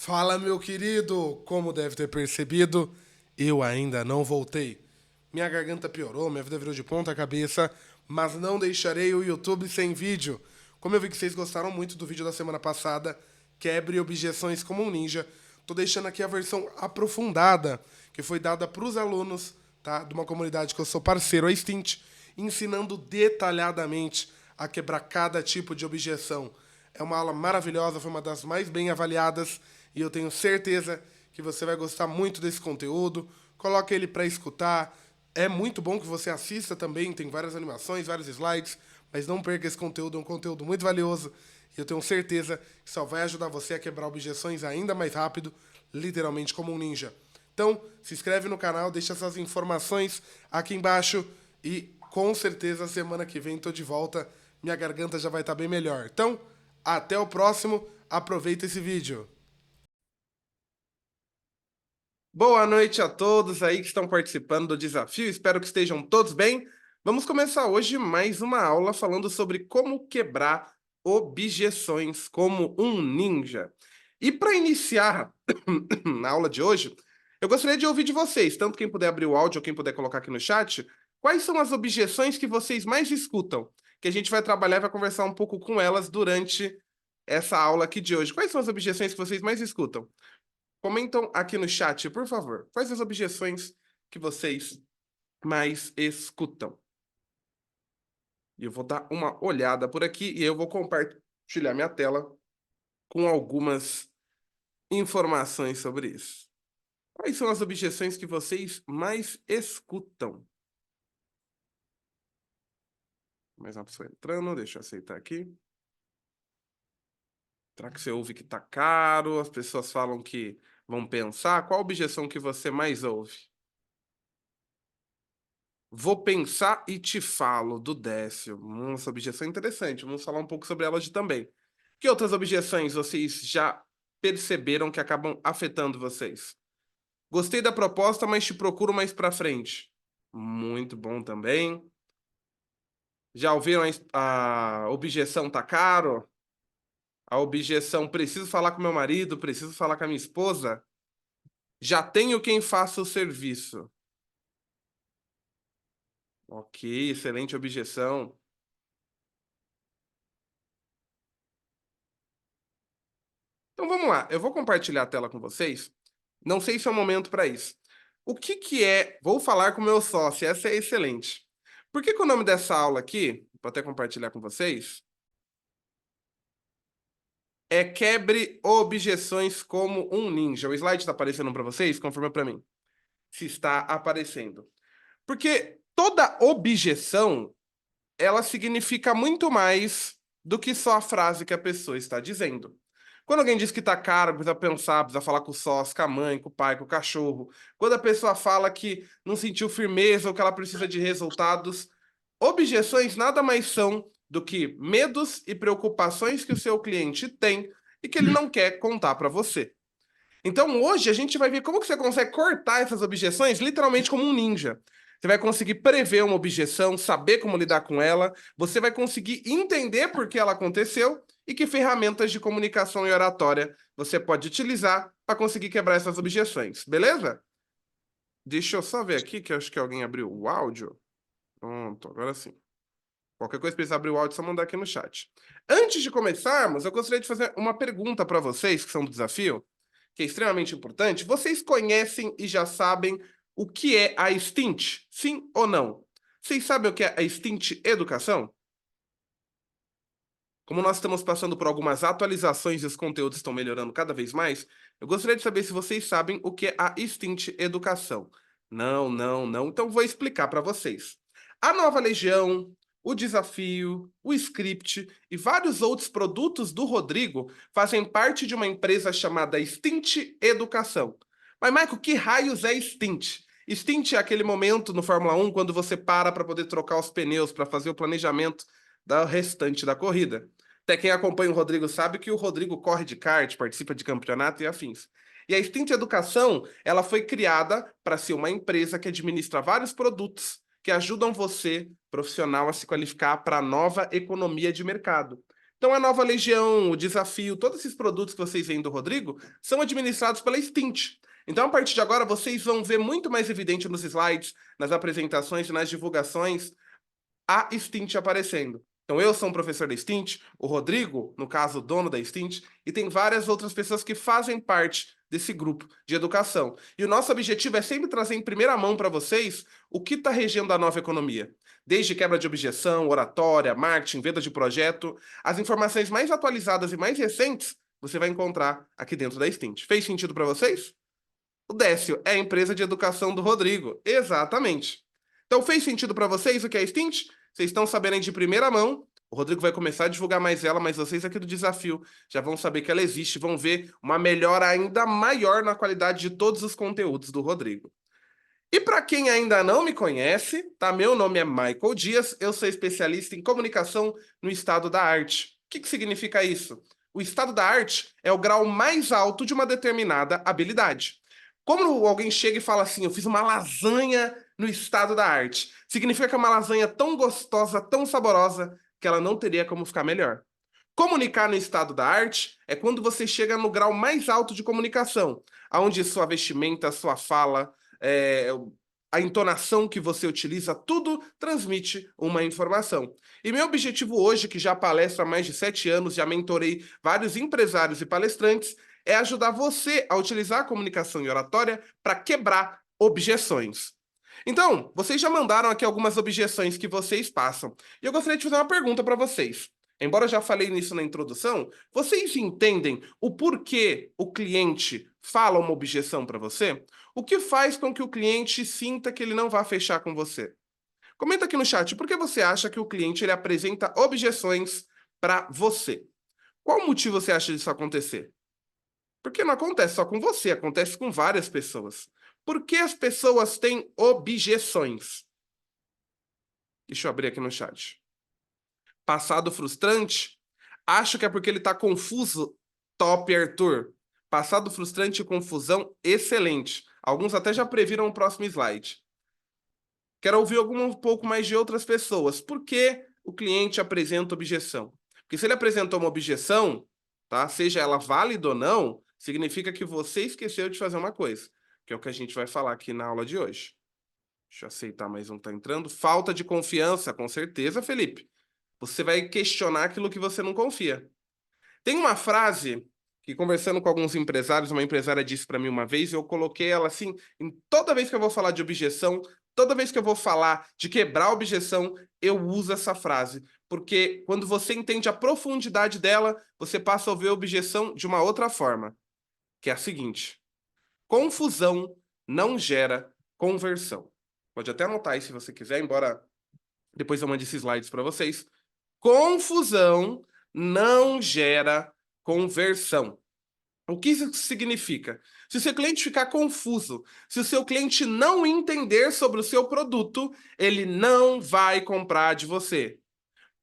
Fala, meu querido! Como deve ter percebido, eu ainda não voltei. Minha garganta piorou, minha vida virou de ponta cabeça, mas não deixarei o YouTube sem vídeo. Como eu vi que vocês gostaram muito do vídeo da semana passada, quebre objeções como um ninja, tô deixando aqui a versão aprofundada, que foi dada para os alunos, tá? De uma comunidade que eu sou parceiro, a Stint, ensinando detalhadamente a quebrar cada tipo de objeção. É uma aula maravilhosa, foi uma das mais bem avaliadas e eu tenho certeza que você vai gostar muito desse conteúdo. Coloque ele para escutar. É muito bom que você assista também, tem várias animações, vários slides, mas não perca esse conteúdo, é um conteúdo muito valioso e eu tenho certeza que só vai ajudar você a quebrar objeções ainda mais rápido, literalmente como um ninja. Então, se inscreve no canal, deixa suas informações aqui embaixo e com certeza semana que vem tô de volta. Minha garganta já vai estar bem melhor. Então, até o próximo. Aproveita esse vídeo. Boa noite a todos aí que estão participando do desafio. Espero que estejam todos bem. Vamos começar hoje mais uma aula falando sobre como quebrar objeções como um ninja. E para iniciar na aula de hoje, eu gostaria de ouvir de vocês, tanto quem puder abrir o áudio ou quem puder colocar aqui no chat, quais são as objeções que vocês mais escutam, que a gente vai trabalhar e vai conversar um pouco com elas durante essa aula aqui de hoje. Quais são as objeções que vocês mais escutam? Comentam aqui no chat, por favor. Quais as objeções que vocês mais escutam? E eu vou dar uma olhada por aqui e eu vou compartilhar minha tela com algumas informações sobre isso. Quais são as objeções que vocês mais escutam? Mais uma pessoa entrando, deixa eu aceitar aqui. Será que você ouve que tá caro? As pessoas falam que vão pensar. Qual a objeção que você mais ouve? Vou pensar e te falo, do Décio. Essa objeção é interessante. Vamos falar um pouco sobre ela hoje também. Que outras objeções vocês já perceberam que acabam afetando vocês? Gostei da proposta, mas te procuro mais pra frente. Muito bom também. Já ouviram a objeção tá caro? A objeção preciso falar com meu marido, preciso falar com a minha esposa? Já tenho quem faça o serviço. Ok, excelente objeção. Então vamos lá, eu vou compartilhar a tela com vocês. Não sei se é o momento para isso. O que que é? Vou falar com o meu sócio, essa é excelente. Por que que o nome dessa aula aqui, vou até compartilhar com vocês, é Quebre objeções como um ninja. O slide está aparecendo para vocês? Confirma para mim se está aparecendo. Porque toda objeção, ela significa muito mais do que só a frase que a pessoa está dizendo. Quando alguém diz que tá caro, precisa pensar, precisa falar com o sócio, com a mãe, com o pai, com o cachorro. Quando a pessoa fala que não sentiu firmeza ou que ela precisa de resultados, objeções nada mais são do que medos e preocupações que o seu cliente tem e que ele não quer contar para você. Então, hoje a gente vai ver como que você consegue cortar essas objeções literalmente como um ninja. Você vai conseguir prever uma objeção, saber como lidar com ela, você vai conseguir entender por que ela aconteceu e que ferramentas de comunicação e oratória você pode utilizar para conseguir quebrar essas objeções, beleza? Deixa eu só ver aqui, que eu acho que alguém abriu o áudio. Pronto, agora sim. Qualquer coisa, precisa abrir o áudio, é só mandar aqui no chat. Antes de começarmos, eu gostaria de fazer uma pergunta para vocês, que são do desafio, que é extremamente importante. Vocês conhecem e já sabem o que é a Stint? Sim ou não? Vocês sabem o que é a Stint Educação? Como nós estamos passando por algumas atualizações e os conteúdos estão melhorando cada vez mais, eu gostaria de saber se vocês sabem o que é a Stint Educação. Não, não, não. Então vou explicar para vocês. A Nova Legião, o Desafio, o Script e vários outros produtos do Rodrigo fazem parte de uma empresa chamada Stint Educação. Mas, Michael, que raios é Stint? Stint é aquele momento no Fórmula 1 quando você para poder trocar os pneus, para fazer o planejamento da restante da corrida. Até quem acompanha o Rodrigo sabe que o Rodrigo corre de kart, participa de campeonato e afins. E a Stint Educação, ela foi criada para ser uma empresa que administra vários produtos que ajudam você, profissional, a se qualificar para a nova economia de mercado. Então, a Nova Legião, o Desafio, todos esses produtos que vocês veem do Rodrigo são administrados pela Stint. Então, a partir de agora, vocês vão ver muito mais evidente nos slides, nas apresentações e nas divulgações, a Stint aparecendo. Então, eu sou um professor da Stint, o Rodrigo, no caso, o dono da Stint, e tem várias outras pessoas que fazem parte desse grupo de educação. E o nosso objetivo é sempre trazer em primeira mão para vocês o que está regendo a nova economia. Desde quebra de objeção, oratória, marketing, venda de projeto, as informações mais atualizadas e mais recentes você vai encontrar aqui dentro da Stint. Fez sentido para vocês? O Décio é a empresa de educação do Rodrigo. Exatamente. Então, fez sentido para vocês o que é a Stint? Vocês estão sabendo de primeira mão. O Rodrigo vai começar a divulgar mais ela, mas vocês aqui do Desafio já vão saber que ela existe, vão ver uma melhora ainda maior na qualidade de todos os conteúdos do Rodrigo. E para quem ainda não me conhece, tá? Meu nome é Michael Dias, eu sou especialista em comunicação no estado da arte. O que significa isso? O estado da arte é o grau mais alto de uma determinada habilidade. Como alguém chega e fala assim, eu fiz uma lasanha no estado da arte, significa que é uma lasanha tão gostosa, tão saborosa, que ela não teria como ficar melhor. Comunicar no estado da arte é quando você chega no grau mais alto de comunicação, onde sua vestimenta, sua fala, é, a entonação que você utiliza, tudo transmite uma informação. E meu objetivo hoje, que já palestro há mais de 7 anos, já mentorei vários empresários e palestrantes, é ajudar você a utilizar a comunicação e oratória para quebrar objeções. Então, vocês já mandaram aqui algumas objeções que vocês passam. E eu gostaria de fazer uma pergunta para vocês. Embora eu já falei nisso na introdução, vocês entendem o porquê o cliente fala uma objeção para você? O que faz com que o cliente sinta que ele não vai fechar com você? Comenta aqui no chat, por que você acha que o cliente ele apresenta objeções para você? Qual motivo você acha disso acontecer? Porque não acontece só com você, acontece com várias pessoas. Por que as pessoas têm objeções? Deixa eu abrir aqui no chat. Passado frustrante? Acho que é porque ele está confuso. Top, Arthur. Passado frustrante e confusão, excelente. Alguns até já previram o próximo slide. Quero ouvir um pouco mais de outras pessoas. Por que o cliente apresenta objeção? Porque se ele apresentou uma objeção, tá? Seja ela válida ou não, significa que você esqueceu de fazer uma coisa, que é o que a gente vai falar aqui na aula de hoje. Deixa eu aceitar mais um que tá entrando. Falta de confiança, com certeza, Felipe. Você vai questionar aquilo que você não confia. Tem uma frase que, conversando com alguns empresários, uma empresária disse para mim uma vez, e eu coloquei ela assim, em toda vez que eu vou falar de objeção, toda vez que eu vou falar de quebrar a objeção, eu uso essa frase. Porque quando você entende a profundidade dela, você passa a ver a objeção de uma outra forma, que é a seguinte: confusão não gera conversão. Pode até anotar aí se você quiser, embora depois eu mande esses slides para vocês. Confusão não gera conversão. O que isso significa? Se o seu cliente ficar confuso, se o seu cliente não entender sobre o seu produto, ele não vai comprar de você.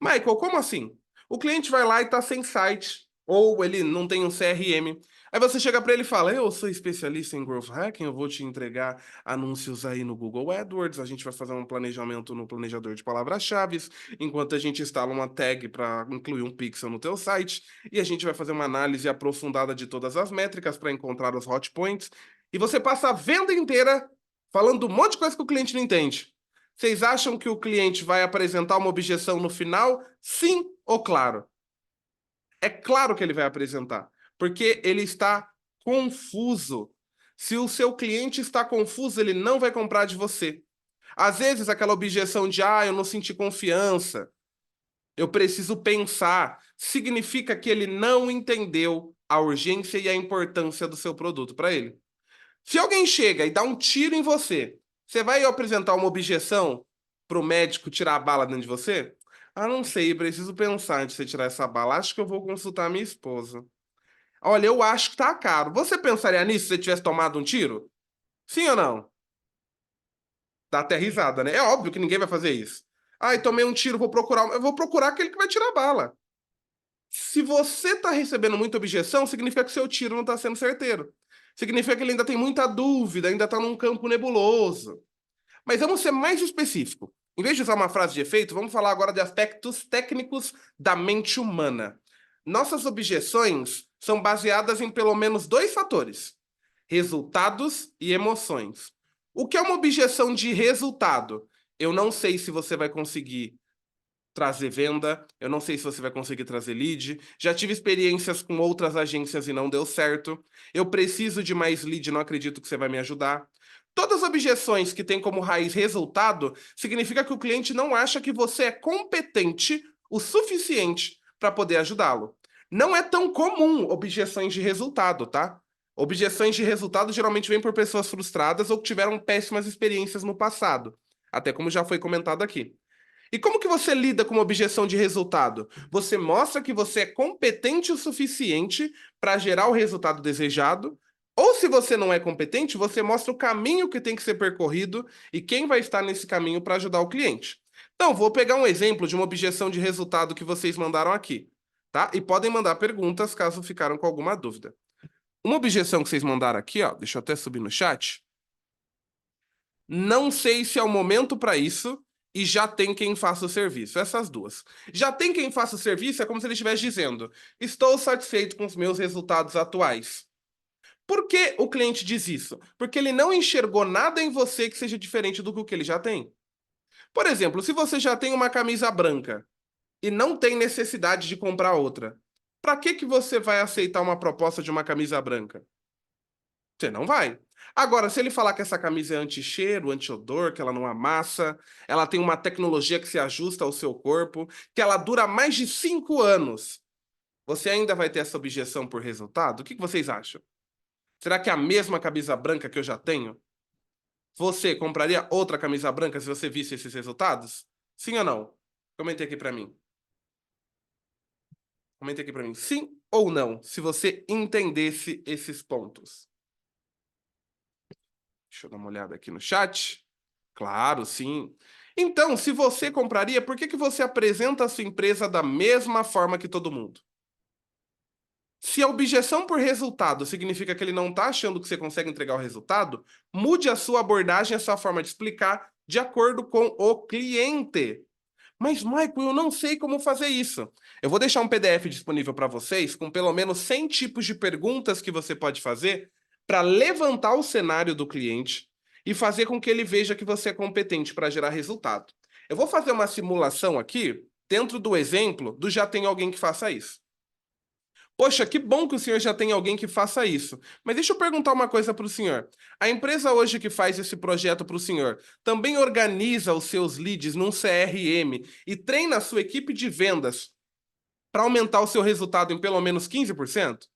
Michael, como assim? O cliente vai lá e está sem site, ou ele não tem um CRM. Aí você chega para ele e fala: eu sou especialista em growth hacking, eu vou te entregar anúncios aí no Google AdWords, a gente vai fazer um planejamento no planejador de palavras-chave, enquanto a gente instala uma tag para incluir um pixel no teu site, e a gente vai fazer uma análise aprofundada de todas as métricas para encontrar os hot points, e você passa a venda inteira falando um monte de coisa que o cliente não entende. Vocês acham que o cliente vai apresentar uma objeção no final? Sim ou claro? É claro que ele vai apresentar, porque ele está confuso. Se o seu cliente está confuso, ele não vai comprar de você. Às vezes, aquela objeção de, eu não senti confiança, eu preciso pensar, significa que ele não entendeu a urgência e a importância do seu produto para ele. Se alguém chega e dá um tiro em você, você vai apresentar uma objeção para o médico tirar a bala dentro de você? Ah, não sei, preciso pensar antes de você tirar essa bala. Acho que eu vou consultar minha esposa. Olha, eu acho que tá caro. Você pensaria nisso se você tivesse tomado um tiro? Sim ou não? Dá até risada, né? É óbvio que ninguém vai fazer isso. Ai, tomei um tiro, vou procurar. Eu vou procurar aquele que vai tirar a bala. Se você está recebendo muita objeção, significa que seu tiro não está sendo certeiro. Significa que ele ainda tem muita dúvida, ainda está num campo nebuloso. Mas vamos ser mais específico. Em vez de usar uma frase de efeito, vamos falar agora de aspectos técnicos da mente humana. Nossas objeções são baseadas em pelo menos dois fatores: resultados e emoções. O que é uma objeção de resultado? Eu não sei se você vai conseguir trazer venda, eu não sei se você vai conseguir trazer lead. Já tive experiências com outras agências e não deu certo. Eu preciso de mais lead, não acredito que você vai me ajudar. Todas as objeções que têm como raiz resultado significa que o cliente não acha que você é competente o suficiente para poder ajudá-lo. Não é tão comum objeções de resultado, tá? Objeções de resultado geralmente vêm por pessoas frustradas ou que tiveram péssimas experiências no passado, até como já foi comentado aqui. E como que você lida com uma objeção de resultado? Você mostra que você é competente o suficiente para gerar o resultado desejado, ou se você não é competente, você mostra o caminho que tem que ser percorrido e quem vai estar nesse caminho para ajudar o cliente. Então, vou pegar um exemplo de uma objeção de resultado que vocês mandaram aqui, tá? E podem mandar perguntas caso ficaram com alguma dúvida. Uma objeção que vocês mandaram aqui, ó, deixa eu até subir no chat. Não sei se é o momento para isso e já tem quem faça o serviço. Essas duas. Já tem quem faça o serviço é como se ele estivesse dizendo: estou satisfeito com os meus resultados atuais. Por que o cliente diz isso? Porque ele não enxergou nada em você que seja diferente do que ele já tem. Por exemplo, se você já tem uma camisa branca e não tem necessidade de comprar outra, para que você vai aceitar uma proposta de uma camisa branca? Você não vai. Agora, se ele falar que essa camisa é anti-cheiro, anti-odor, que ela não amassa, ela tem uma tecnologia que se ajusta ao seu corpo, que ela dura mais de 5 anos, você ainda vai ter essa objeção por resultado? O que vocês acham? Será que é a mesma camisa branca que eu já tenho? Você compraria outra camisa branca se você visse esses resultados? Sim ou não? Comente aqui pra mim. Comente aqui pra mim. Sim ou não, se você entendesse esses pontos. Deixa eu dar uma olhada aqui no chat. Claro, sim. Então, se você compraria, por que você apresenta a sua empresa da mesma forma que todo mundo? Se a objeção por resultado significa que ele não está achando que você consegue entregar o resultado, mude a sua abordagem, a sua forma de explicar de acordo com o cliente. Mas, Michael, eu não sei como fazer isso. Eu vou deixar um PDF disponível para vocês com pelo menos 100 tipos de perguntas que você pode fazer para levantar o cenário do cliente e fazer com que ele veja que você é competente para gerar resultado. Eu vou fazer uma simulação aqui, dentro do exemplo do já tem alguém que faça isso. Poxa, que bom que o senhor já tem alguém que faça isso. Mas deixa eu perguntar uma coisa para o senhor. A empresa hoje que faz esse projeto para o senhor também organiza os seus leads num CRM e treina a sua equipe de vendas para aumentar o seu resultado em pelo menos 15%?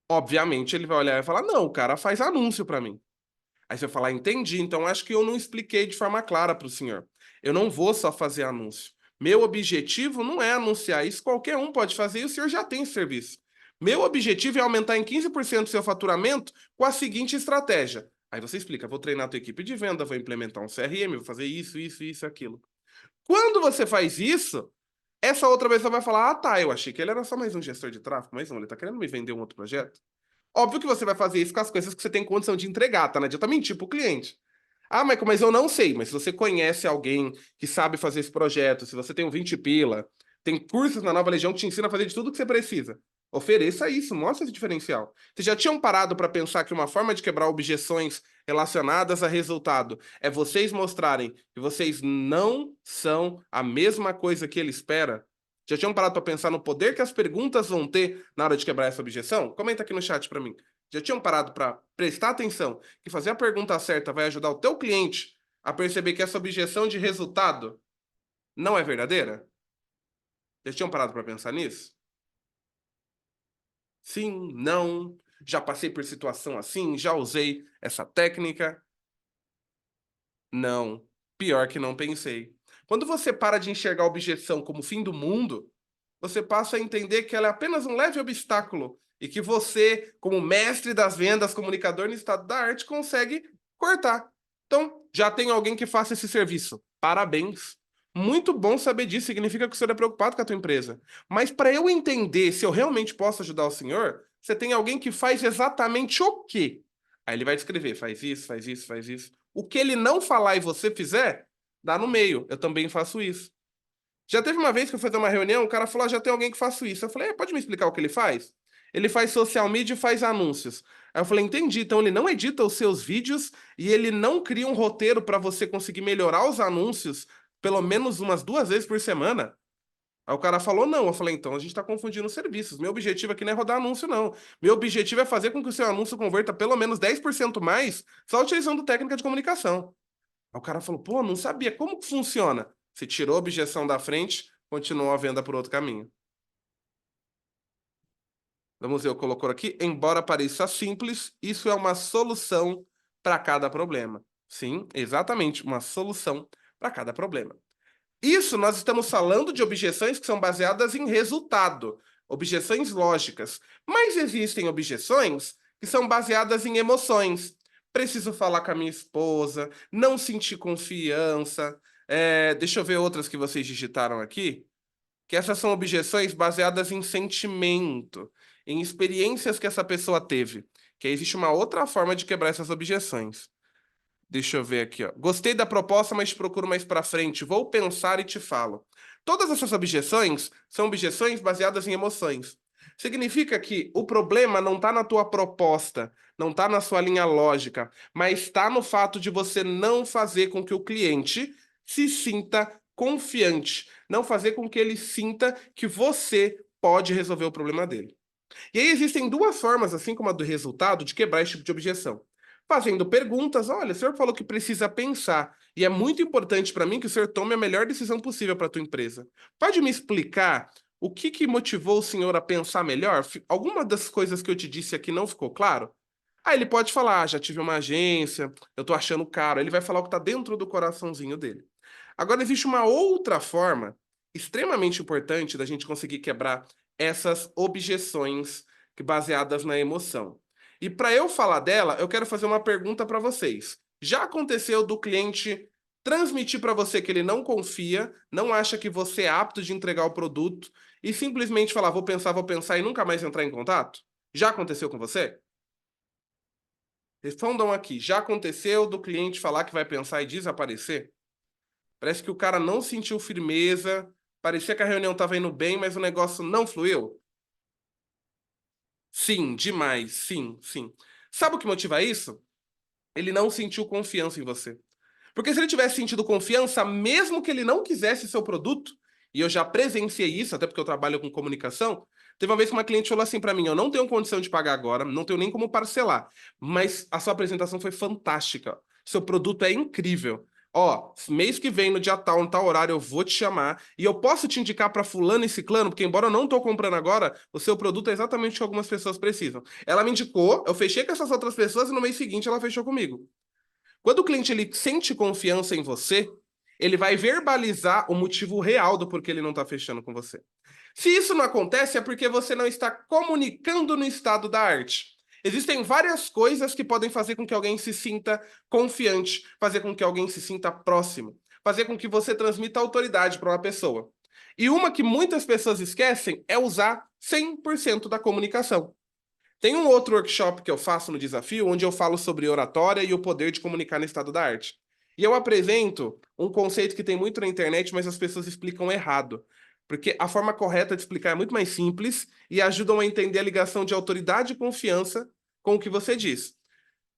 Obviamente ele vai olhar e falar: não, o cara faz anúncio para mim. Aí você vai falar: entendi, então acho que eu não expliquei de forma clara para o senhor. Eu não vou só fazer anúncio. Meu objetivo não é anunciar isso, qualquer um pode fazer e o senhor já tem esse serviço. Meu objetivo é aumentar em 15% o seu faturamento com a seguinte estratégia. Aí você explica: vou treinar a tua equipe de venda, vou implementar um CRM, vou fazer isso, isso, isso, aquilo. Quando você faz isso, essa outra pessoa vai falar: ah, tá, eu achei que ele era só mais um gestor de tráfego, mas não, ele tá querendo me vender um outro projeto. Óbvio que você vai fazer isso com as coisas que você tem condição de entregar, tá? Não adianta mentir pro cliente. Ah, Michael, mas eu não sei. Mas se você conhece alguém que sabe fazer esse projeto, se você tem um 20 pila, tem cursos na Nova Legião que te ensina a fazer de tudo que você precisa. Ofereça isso, mostre esse diferencial. Vocês já tinham parado para pensar que uma forma de quebrar objeções relacionadas a resultado é vocês mostrarem que vocês não são a mesma coisa que ele espera? Já tinham parado para pensar no poder que as perguntas vão ter na hora de quebrar essa objeção? Comenta aqui no chat para mim. Já tinham parado para prestar atenção que fazer a pergunta certa vai ajudar o teu cliente a perceber que essa objeção de resultado não é verdadeira? Já tinham parado para pensar nisso? Sim, não. Já passei por situação assim, já usei essa técnica? Não. Pior que não pensei. Quando você para de enxergar a objeção como o fim do mundo, você passa a entender que ela é apenas um leve obstáculo e que você, como mestre das vendas, comunicador no estado da arte, consegue cortar. Então, já tem alguém que faça esse serviço. Parabéns. Muito bom saber disso, significa que o senhor é preocupado com a tua empresa. Mas para eu entender se eu realmente posso ajudar o senhor, você tem alguém que faz exatamente o quê? Aí ele vai descrever, faz isso, faz isso, faz isso. O que ele não falar e você fizer, dá no meio. Eu também faço isso. Já teve uma vez que eu fui fazer uma reunião, o cara falou, já tem alguém que faça isso. Eu falei, pode me explicar o que ele faz? Ele faz social media e faz anúncios. Aí eu falei, entendi. Então ele não edita os seus vídeos e ele não cria um roteiro para você conseguir melhorar os anúncios pelo menos umas 2 vezes por semana. Aí o cara falou, não. Eu falei, então a gente está confundindo serviços. Meu objetivo aqui não é rodar anúncio, não. Meu objetivo é fazer com que o seu anúncio converta pelo menos 10% mais só utilizando técnica de comunicação. Aí o cara falou, pô, não sabia. Como que funciona? Você tirou a objeção da frente, continuou a venda por outro caminho. Vamos ver, eu colocou aqui, embora pareça simples, isso é uma solução para cada problema. Sim, exatamente, uma solução para cada problema. Isso nós estamos falando de objeções que são baseadas em resultado, objeções lógicas. Mas existem objeções que são baseadas em emoções. Preciso falar com a minha esposa, não sentir confiança. Deixa eu ver outras que vocês digitaram aqui, que essas são objeções baseadas em sentimento, em experiências que essa pessoa teve. Que aí existe uma outra forma de quebrar essas objeções. Deixa eu ver aqui, ó. Gostei da proposta, mas te procuro mais pra frente. Vou pensar e te falo. Todas essas objeções são objeções baseadas em emoções. Significa que o problema não está na tua proposta, não está na sua linha lógica, mas está no fato de você não fazer com que o cliente se sinta confiante, não fazer com que ele sinta que você pode resolver o problema dele. E aí existem duas formas, assim como a do resultado, de quebrar esse tipo de objeção. Fazendo perguntas, olha, o senhor falou que precisa pensar, e é muito importante para mim que o senhor tome a melhor decisão possível para a tua empresa. Pode me explicar o que que motivou o senhor a pensar melhor? Alguma das coisas que eu te disse aqui não ficou claro? Aí ele pode falar, já tive uma agência, eu tô achando caro. Ele vai falar o que está dentro do coraçãozinho dele. Agora, existe uma outra forma extremamente importante da gente conseguir quebrar essas objeções baseadas na emoção. E para eu falar dela, eu quero fazer uma pergunta para vocês. Já aconteceu do cliente transmitir para você que ele não confia, não acha que você é apto de entregar o produto e simplesmente falar, vou pensar e nunca mais entrar em contato? Já aconteceu com você? Respondam aqui. Já aconteceu do cliente falar que vai pensar e desaparecer? Parece que o cara não sentiu firmeza, parecia que a reunião estava indo bem, mas o negócio não fluiu? Sim, demais, sim, sim. Sabe o que motiva isso? Ele não sentiu confiança em você. Porque se ele tivesse sentido confiança, mesmo que ele não quisesse seu produto, e eu já presenciei isso, até porque eu trabalho com comunicação, teve uma vez que uma cliente falou assim para mim: eu não tenho condição de pagar agora, não tenho nem como parcelar, mas a sua apresentação foi fantástica. Seu produto é incrível. Ó, mês que vem, no dia tal, no tal horário, eu vou te chamar e eu posso te indicar para fulano e ciclano, porque embora eu não tô comprando agora, o seu produto é exatamente o que algumas pessoas precisam. Ela me indicou, eu fechei com essas outras pessoas e no mês seguinte ela fechou comigo. Quando o cliente ele sente confiança em você, ele vai verbalizar o motivo real do porquê ele não está fechando com você. Se isso não acontece, é porque você não está comunicando no estado da arte. Existem várias coisas que podem fazer com que alguém se sinta confiante, fazer com que alguém se sinta próximo, fazer com que você transmita autoridade para uma pessoa. E uma que muitas pessoas esquecem é usar 100% da comunicação. Tem um outro workshop que eu faço no desafio, onde eu falo sobre oratória e o poder de comunicar no estado da arte. E eu apresento um conceito que tem muito na internet, mas as pessoas explicam errado. Porque a forma correta de explicar é muito mais simples e ajudam a entender a ligação de autoridade e confiança com o que você diz.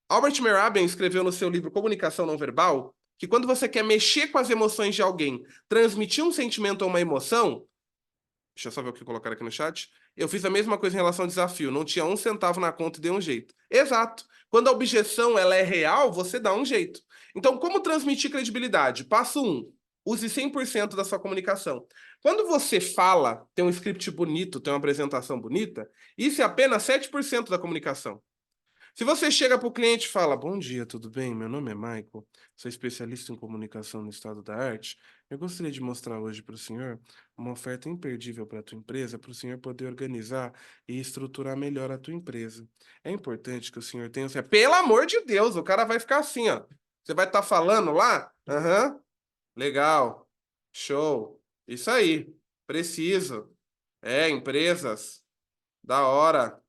Albert Mehrabian escreveu no seu livro Comunicação Não Verbal que quando você quer mexer com as emoções de alguém, transmitir um sentimento ou uma emoção, deixa eu só ver o que colocaram aqui no chat. Eu fiz a mesma coisa em relação ao desafio. Não tinha um centavo na conta e dei um jeito. Exato. Quando a objeção ela é real, você dá um jeito. Então, como transmitir credibilidade? Passo um. Use 100% da sua comunicação. Quando você fala, tem um script bonito, tem uma apresentação bonita, isso é apenas 7% da comunicação. Se você chega para o cliente e fala: Bom dia, tudo bem? Meu nome é Michael, sou especialista em comunicação no estado da arte. Eu gostaria de mostrar hoje para o senhor uma oferta imperdível para a tua empresa, para o senhor poder organizar e estruturar melhor a tua empresa. É importante que o senhor tenha. Pelo amor de Deus, o cara vai ficar assim, ó. Você vai estar falando lá? Aham, legal, show, isso aí, preciso. Empresas, da hora.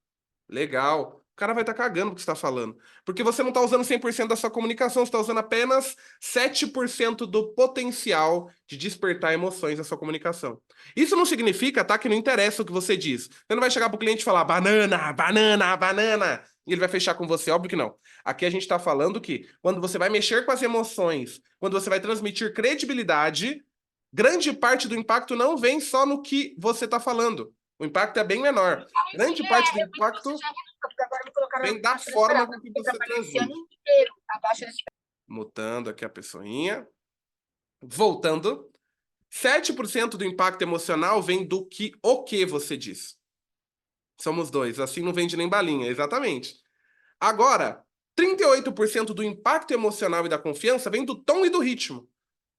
Legal. cara vai estar cagando o que você está falando. Porque você não está usando 100% da sua comunicação, você está usando apenas 7% do potencial de despertar emoções da sua comunicação. Isso não significa, tá, que não interessa o que você diz. Você não vai chegar pro cliente e falar banana, banana, banana, e ele vai fechar com você, óbvio que não. Aqui a gente está falando que quando você vai mexer com as emoções, quando você vai transmitir credibilidade, grande parte do impacto não vem só no que você está falando. O impacto é bem menor. Grande parte do impacto vem da forma com que você transmite. Mutando aqui a pessoinha. Voltando. 7% do impacto emocional vem do que o que você diz. Somos dois. Assim não vende nem balinha. Exatamente. Agora, 38% do impacto emocional e da confiança vem do tom e do ritmo.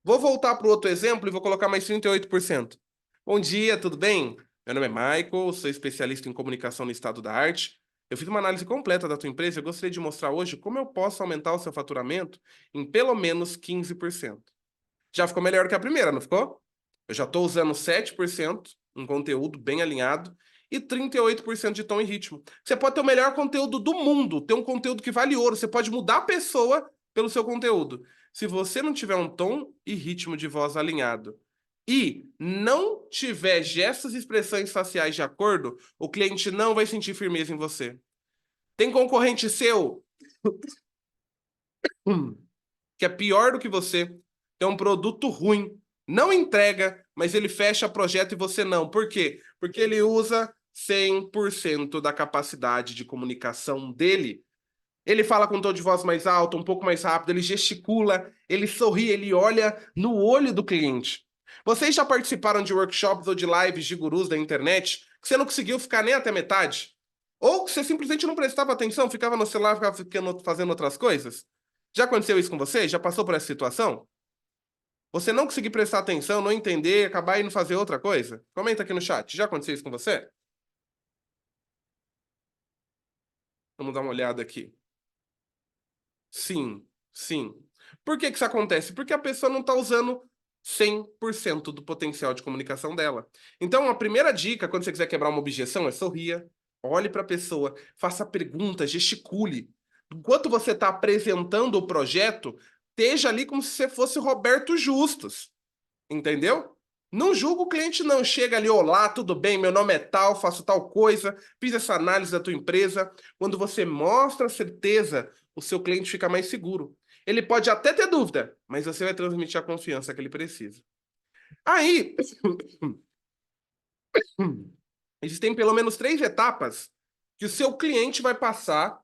Vou voltar para o outro exemplo e vou colocar mais 38%. Bom dia, tudo bem? Meu nome é Michael, sou especialista em comunicação no estado da arte. Eu fiz uma análise completa da tua empresa e eu gostaria de mostrar hoje como eu posso aumentar o seu faturamento em pelo menos 15%. Já ficou melhor que a primeira, não ficou? Eu já estou usando 7%, um conteúdo bem alinhado, e 38% de tom e ritmo. Você pode ter o melhor conteúdo do mundo, ter um conteúdo que vale ouro, você pode mudar a pessoa pelo seu conteúdo. Se você não tiver um tom e ritmo de voz alinhado e não tiver gestos e expressões faciais de acordo, o cliente não vai sentir firmeza em você. Tem concorrente seu que é pior do que você, tem um produto ruim, não entrega, mas ele fecha projeto e você não. Por quê? Porque ele usa 100% da capacidade de comunicação dele. Ele fala com um tom de voz mais alto, um pouco mais rápido, ele gesticula, ele sorri, ele olha no olho do cliente. Vocês já participaram de workshops ou de lives de gurus da internet que você não conseguiu ficar nem até metade? Ou que você simplesmente não prestava atenção, ficava no celular, fazendo outras coisas? Já aconteceu isso com você? Já passou por essa situação? Você não conseguir prestar atenção, não entender, acabar indo fazer outra coisa? Comenta aqui no chat. Já aconteceu isso com você? Vamos dar uma olhada aqui. Sim, sim. Por que que isso acontece? Porque a pessoa não está usando 100% do potencial de comunicação dela. Então, a primeira dica, quando você quiser quebrar uma objeção, é sorria, olhe para a pessoa, faça perguntas, gesticule. Enquanto você está apresentando o projeto, esteja ali como se você fosse Roberto Justus. Entendeu? Não julga o cliente, não. Chega ali, olá, tudo bem, meu nome é tal, faço tal coisa, fiz essa análise da tua empresa. Quando você mostra a certeza, o seu cliente fica mais seguro. Ele pode até ter dúvida, mas você vai transmitir a confiança que ele precisa. Aí, existem pelo menos 3 etapas que o seu cliente vai passar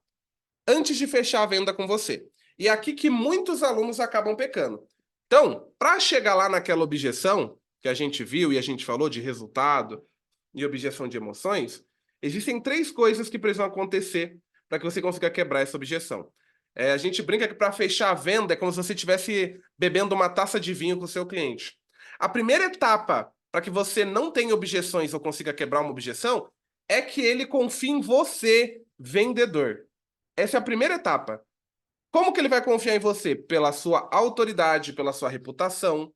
antes de fechar a venda com você. E é aqui que muitos alunos acabam pecando. Então, para chegar lá naquela objeção que a gente viu e a gente falou de resultado e objeção de emoções, existem 3 coisas que precisam acontecer para que você consiga quebrar essa objeção. A gente brinca que para fechar a venda é como se você estivesse bebendo uma taça de vinho com o seu cliente. A primeira etapa para que você não tenha objeções ou consiga quebrar uma objeção é que ele confie em você, vendedor. Essa é a primeira etapa. Como que ele vai confiar em você? Pela sua autoridade, pela sua reputação.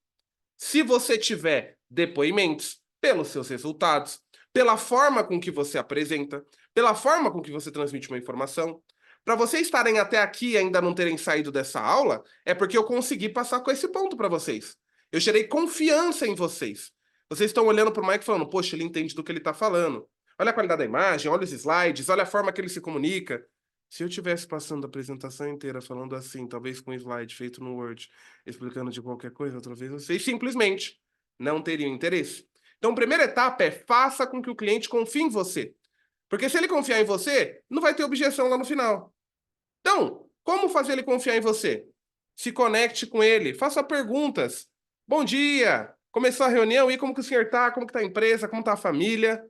Se você tiver depoimentos, pelos seus resultados, pela forma com que você apresenta, pela forma com que você transmite uma informação. Para vocês estarem até aqui e ainda não terem saído dessa aula, é porque eu consegui passar com esse ponto para vocês. Eu gerei confiança em vocês. Vocês estão olhando para o Mike falando, poxa, ele entende do que ele está falando. Olha a qualidade da imagem, olha os slides, olha a forma que ele se comunica. Se eu tivesse passando a apresentação inteira falando assim, talvez com um slide feito no Word, explicando de qualquer coisa, outra vez, vocês simplesmente não teriam interesse. Então, a primeira etapa é faça com que o cliente confie em você. Porque se ele confiar em você, não vai ter objeção lá no final. Então, como fazer ele confiar em você? Se conecte com ele, faça perguntas. Bom dia! Começou a reunião, e como que o senhor está? Como que está a empresa? Como está a família?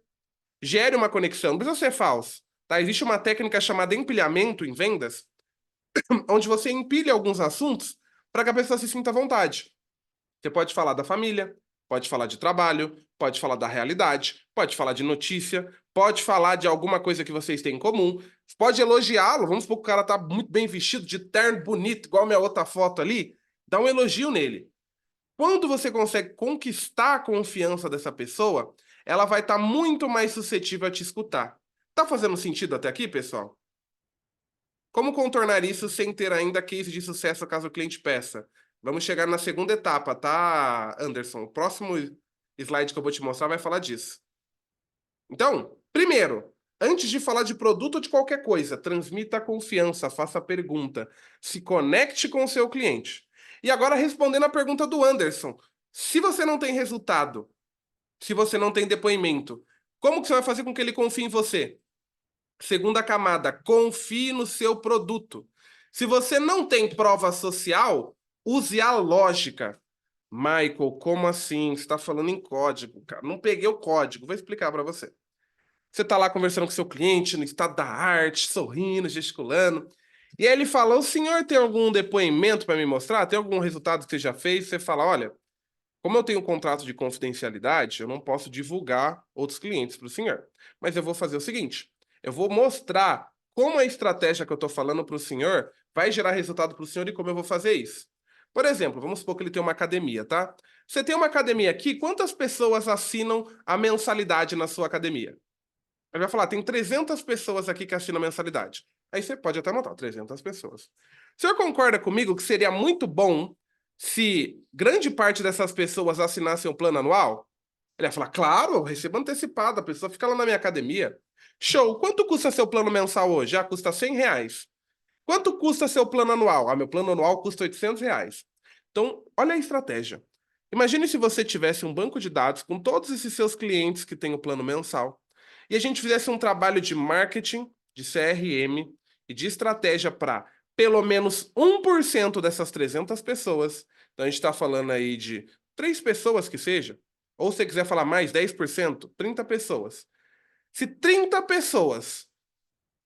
Gere uma conexão, não precisa ser falso. Tá? Existe uma técnica chamada empilhamento em vendas, onde você empilha alguns assuntos para que a pessoa se sinta à vontade. Você pode falar da família, pode falar de trabalho, pode falar da realidade, pode falar de notícia, pode falar de alguma coisa que vocês têm em comum, pode elogiá-lo. Vamos supor que o cara tá muito bem vestido, de terno bonito, igual a minha outra foto ali. Dá um elogio nele. Quando você consegue conquistar a confiança dessa pessoa, ela vai estar muito mais suscetível a te escutar. Tá fazendo sentido até aqui, pessoal? Como contornar isso sem ter ainda case de sucesso caso o cliente peça? Vamos chegar na segunda etapa, tá, Anderson? O próximo slide que eu vou te mostrar vai falar disso. Então, primeiro, antes de falar de produto ou de qualquer coisa, transmita confiança, faça pergunta, se conecte com o seu cliente. E agora, respondendo a pergunta do Anderson, se você não tem resultado, se você não tem depoimento, como que você vai fazer com que ele confie em você? Segunda camada, confie no seu produto. Se você não tem prova social, use a lógica. Michael, como assim? Você está falando em código, cara. Não peguei o código, vou explicar para você. Você está lá conversando com seu cliente, no estado da arte, sorrindo, gesticulando. E aí ele fala: o senhor tem algum depoimento para me mostrar? Tem algum resultado que você já fez? Você fala: olha, como eu tenho um contrato de confidencialidade, eu não posso divulgar outros clientes para o senhor. Mas eu vou fazer o seguinte: eu vou mostrar como a estratégia que eu estou falando para o senhor vai gerar resultado para o senhor e como eu vou fazer isso. Por exemplo, vamos supor que ele tem uma academia, tá? Você tem uma academia aqui, quantas pessoas assinam a mensalidade na sua academia? Ele vai falar: tem 300 pessoas aqui que assinam a mensalidade. Aí você pode até anotar 300 pessoas. O senhor concorda comigo que seria muito bom se grande parte dessas pessoas assinassem o plano anual? Ele vai falar: claro, eu recebo antecipado, a pessoa fica lá na minha academia. Show! Quanto custa seu plano mensal hoje? Ah, custa R$ 100. Quanto custa seu plano anual? Ah, meu plano anual custa R$ 800. Então, olha a estratégia. Imagine se você tivesse um banco de dados com todos esses seus clientes que têm o plano mensal e a gente fizesse um trabalho de marketing, de CRM e de estratégia para pelo menos 1% dessas 300 pessoas. Então, a gente está falando aí de 3 pessoas que seja, ou se você quiser falar mais, 10%, 30 pessoas. Se 30 pessoas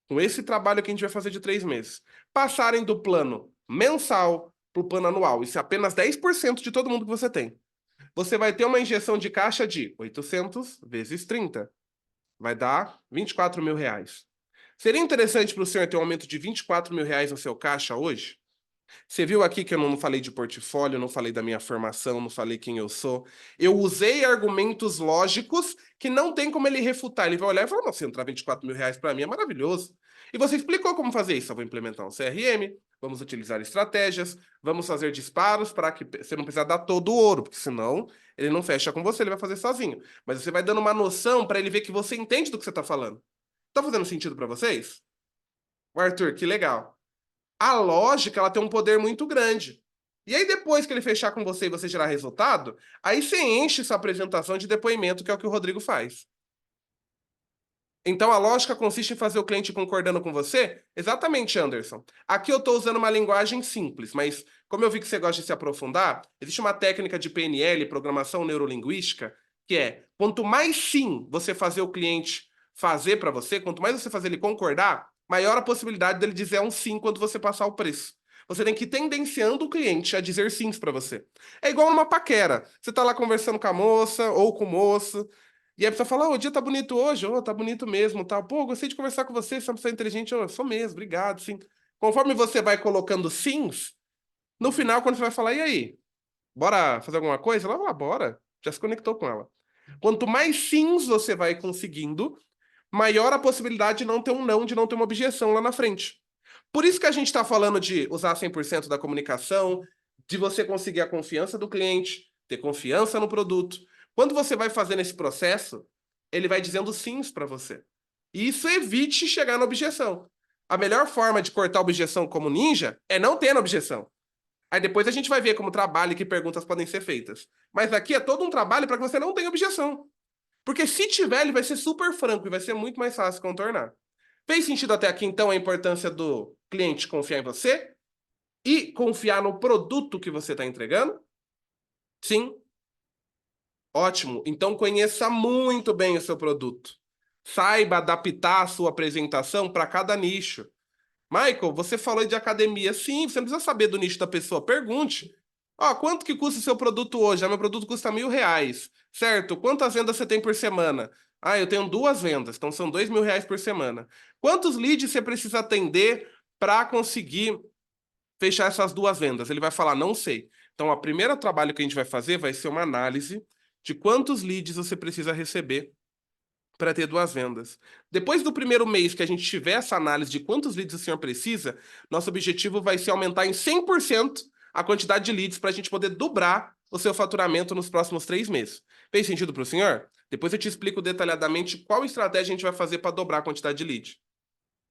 com esse trabalho que a gente vai fazer de 3 meses, passarem do plano mensal para o plano anual, isso é apenas 10% de todo mundo que você tem. Você vai ter uma injeção de caixa de 800 vezes 30. Vai dar R$ 24.000. Seria interessante para o senhor ter um aumento de R$ 24.000 no seu caixa hoje? Você viu aqui que eu não falei de portfólio, não falei da minha formação, não falei quem eu sou. Eu usei argumentos lógicos que não tem como ele refutar. Ele vai olhar e falar: não, se entrar R$ 24.000 para mim é maravilhoso. E você explicou como fazer isso. Eu vou implementar um CRM, vamos utilizar estratégias, vamos fazer disparos para que você não precisa dar todo o ouro, porque senão ele não fecha com você, ele vai fazer sozinho. Mas você vai dando uma noção para ele ver que você entende do que você está falando. Tá fazendo sentido para vocês? Arthur, que legal. A lógica, ela tem um poder muito grande. E aí, depois que ele fechar com você e você gerar resultado, aí você enche sua apresentação de depoimento, que é o que o Rodrigo faz. Então, a lógica consiste em fazer o cliente concordando com você? Exatamente, Anderson. Aqui eu estou usando uma linguagem simples, mas como eu vi que você gosta de se aprofundar, existe uma técnica de PNL, programação neurolinguística, que é: quanto mais sim você fazer o cliente fazer para você, quanto mais você fazer ele concordar, maior a possibilidade dele dizer um sim quando você passar o preço. Você tem que ir tendenciando o cliente a dizer sims para você. É igual numa paquera. Você está lá conversando com a moça ou com o moço, e aí a pessoa fala: "Ô, o dia tá bonito hoje, ô, tá bonito mesmo, tá? Pô, gostei de conversar com você, você é uma pessoa inteligente." Eu sou mesmo, obrigado, sim. Conforme você vai colocando sims, no final, quando você vai falar: "E aí, bora fazer alguma coisa?" Ela vai: bora. Já se conectou com ela. Quanto mais sims você vai conseguindo, maior a possibilidade de não ter um não, de não ter uma objeção lá na frente. Por isso que a gente está falando de usar 100% da comunicação, de você conseguir a confiança do cliente, ter confiança no produto. Quando você vai fazendo esse processo, ele vai dizendo sims para você. E isso evite chegar na objeção. A melhor forma de cortar a objeção como ninja é não ter objeção. Aí depois a gente vai ver como trabalho e que perguntas podem ser feitas. Mas aqui é todo um trabalho para que você não tenha objeção. Porque se tiver, ele vai ser super franco e vai ser muito mais fácil contornar. Fez sentido até aqui, então, a importância do cliente confiar em você e confiar no produto que você está entregando? Sim? Ótimo. Então conheça muito bem o seu produto. Saiba adaptar a sua apresentação para cada nicho. Michael, você falou de academia. Sim, você não precisa saber do nicho da pessoa. Pergunte. Ó, quanto que custa o seu produto hoje? Ah, meu produto custa R$ 1.000. Certo? Quantas vendas você tem por semana? Ah, eu tenho 2 vendas, então são R$ 2.000 por semana. Quantos leads você precisa atender para conseguir fechar essas 2 vendas? Ele vai falar: não sei. Então, o primeiro trabalho que a gente vai fazer vai ser uma análise de quantos leads você precisa receber para ter duas vendas. Depois do primeiro mês que a gente tiver essa análise de quantos leads o senhor precisa, nosso objetivo vai ser aumentar em 100% a quantidade de leads para a gente poder dobrar o seu faturamento nos próximos 3 meses. Fez sentido para o senhor? Depois eu te explico detalhadamente qual estratégia a gente vai fazer para dobrar a quantidade de lead.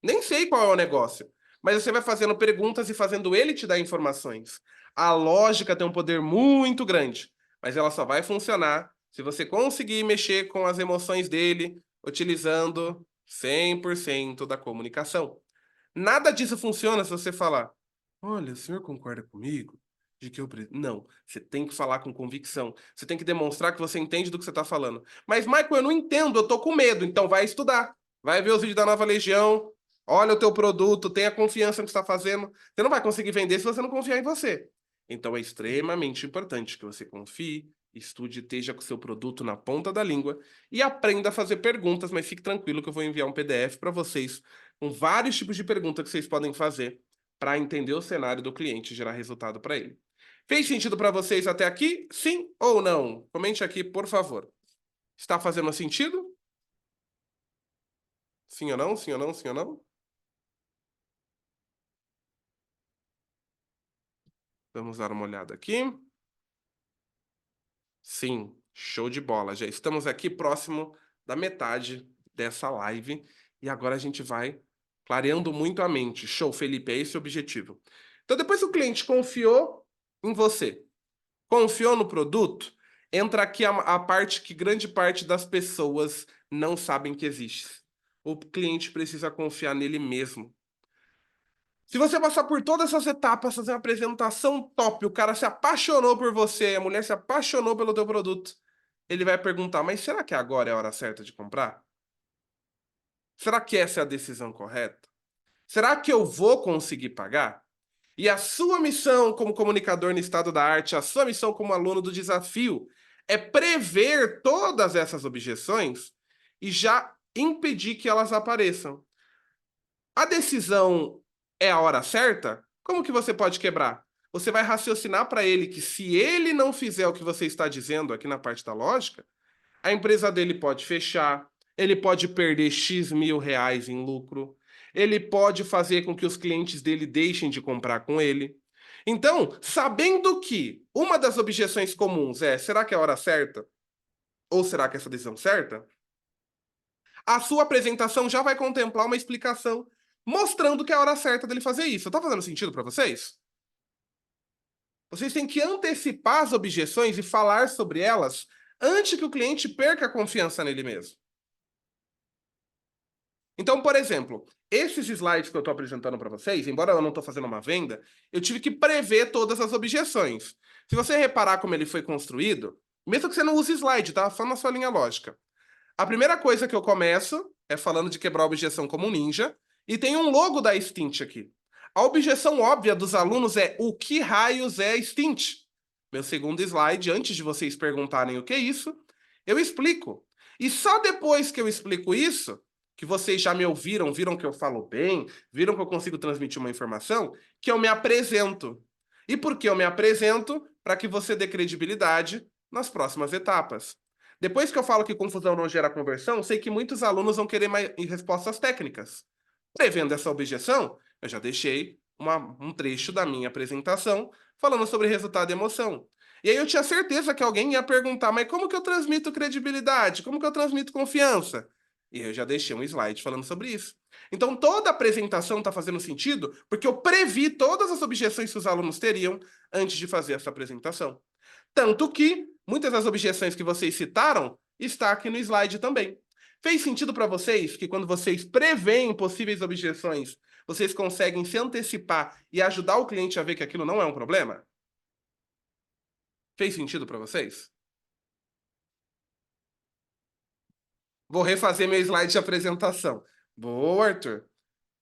Nem sei qual é o negócio, mas você vai fazendo perguntas e fazendo ele te dar informações. A lógica tem um poder muito grande, mas ela só vai funcionar se você conseguir mexer com as emoções dele, utilizando 100% da comunicação. Nada disso funciona se você falar: olha, o senhor concorda comigo de que eu. Não, você tem que falar com convicção. Você tem que demonstrar que você entende do que você está falando. Mas, Michael, eu não entendo, eu tô com medo. Então vai estudar. Vai ver os vídeos da Nova Legião. Olha o teu produto, tenha confiança no que está fazendo. Você não vai conseguir vender se você não confiar em você. Então é extremamente importante que você confie, estude, esteja com o seu produto na ponta da língua e aprenda a fazer perguntas, mas fique tranquilo que eu vou enviar um PDF para vocês com vários tipos de perguntas que vocês podem fazer para entender o cenário do cliente e gerar resultado para ele. Fez sentido para vocês até aqui? Sim ou não? Comente aqui, por favor. Está fazendo sentido? Sim ou não? Sim ou não? Sim ou não? Vamos dar uma olhada aqui. Sim, show de bola. Já estamos aqui próximo da metade dessa live e agora a gente vai clareando muito a mente. Show, Felipe, é esse o objetivo. Então, depois que o cliente confiou em você, confiou no produto, entra aqui a parte que grande parte das pessoas não sabem que existe. O cliente precisa confiar nele mesmo. Se você passar por todas essas etapas, fazer uma apresentação top, o cara se apaixonou por você, a mulher se apaixonou pelo teu produto, ele vai perguntar: mas será que agora é a hora certa de comprar? Será que essa é a decisão correta? Será que eu vou conseguir pagar? E a sua missão como comunicador no estado da arte, a sua missão como aluno do desafio, é prever todas essas objeções e já impedir que elas apareçam. A decisão é a hora certa? Como que você pode quebrar? Você vai raciocinar para ele que se ele não fizer o que você está dizendo aqui na parte da lógica, a empresa dele pode fechar, ele pode perder X mil reais em lucro, ele pode fazer com que os clientes dele deixem de comprar com ele. Então, sabendo que uma das objeções comuns é: será que é a hora certa? Ou será que é essa decisão certa? A sua apresentação já vai contemplar uma explicação mostrando que é a hora certa dele fazer isso. Tá fazendo sentido para vocês? Vocês têm que antecipar as objeções e falar sobre elas antes que o cliente perca a confiança nele mesmo. Então, por exemplo, esses slides que eu estou apresentando para vocês, embora eu não estou fazendo uma venda, eu tive que prever todas as objeções. Se você reparar como ele foi construído, mesmo que você não use slide, tá? Só na sua linha lógica. A primeira coisa que eu começo é falando de quebrar a objeção como um ninja, e tem um logo da Stint aqui. A objeção óbvia dos alunos é: o que raios é Stint? Meu segundo slide, antes de vocês perguntarem o que é isso, eu explico. E só depois que eu explico isso, que vocês já me ouviram, viram que eu falo bem, viram que eu consigo transmitir uma informação, que eu me apresento. E por que eu me apresento? Para que você dê credibilidade nas próximas etapas. Depois que eu falo que confusão não gera conversão, sei que muitos alunos vão querer mais respostas técnicas. Prevendo essa objeção, eu já deixei um trecho da minha apresentação falando sobre resultado e emoção. E aí eu tinha certeza que alguém ia perguntar: mas como que eu transmito credibilidade? Como que eu transmito confiança? E eu já deixei um slide falando sobre isso. Então toda a apresentação está fazendo sentido porque eu previ todas as objeções que os alunos teriam antes de fazer essa apresentação. Tanto que muitas das objeções que vocês citaram está aqui no slide também. Fez sentido para vocês que quando vocês preveem possíveis objeções, vocês conseguem se antecipar e ajudar o cliente a ver que aquilo não é um problema? Fez sentido para vocês? Vou refazer meu slide de apresentação. Boa, Arthur.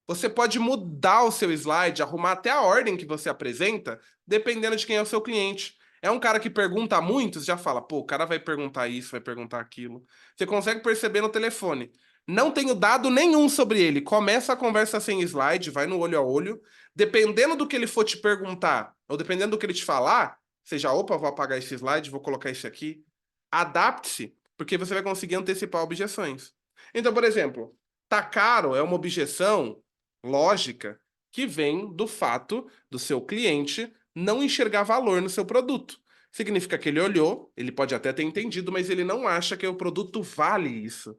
Você pode mudar o seu slide, arrumar até a ordem que você apresenta, dependendo de quem é o seu cliente. É um cara que pergunta muito, você já fala: pô, o cara vai perguntar isso, vai perguntar aquilo. Você consegue perceber no telefone. Não tenho dado nenhum sobre ele. Começa a conversa sem slide, vai no olho a olho. Dependendo do que ele for te perguntar, ou dependendo do que ele te falar, você já: opa, vou apagar esse slide, vou colocar esse aqui. Adapte-se, porque você vai conseguir antecipar objeções. Então, por exemplo, tá caro é uma objeção lógica que vem do fato do seu cliente não enxergar valor no seu produto. Significa que ele olhou, ele pode até ter entendido, mas ele não acha que o produto vale isso.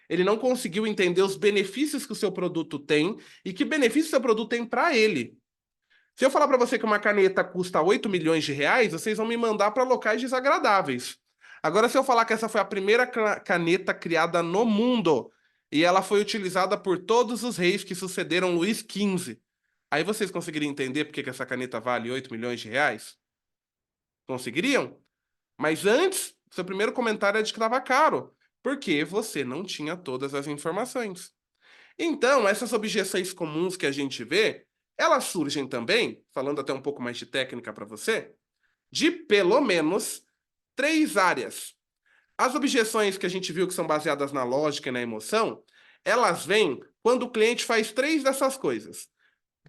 Ele não conseguiu entender os benefícios que o seu produto tem e que benefício o seu produto tem para ele. Se eu falar para você que uma caneta custa 8 milhões de reais, vocês vão me mandar para locais desagradáveis. Agora, se eu falar que essa foi a primeira caneta criada no mundo e ela foi utilizada por todos os reis que sucederam Luís XV, aí vocês conseguiriam entender por que essa caneta vale 8 milhões de reais? Conseguiriam? Mas antes, seu primeiro comentário é de que estava caro, porque você não tinha todas as informações. Então, essas objeções comuns que a gente vê, elas surgem também, falando até um pouco mais de técnica para você, de pelo menos três áreas. As objeções que a gente viu que são baseadas na lógica e na emoção, elas vêm quando o cliente faz três dessas coisas.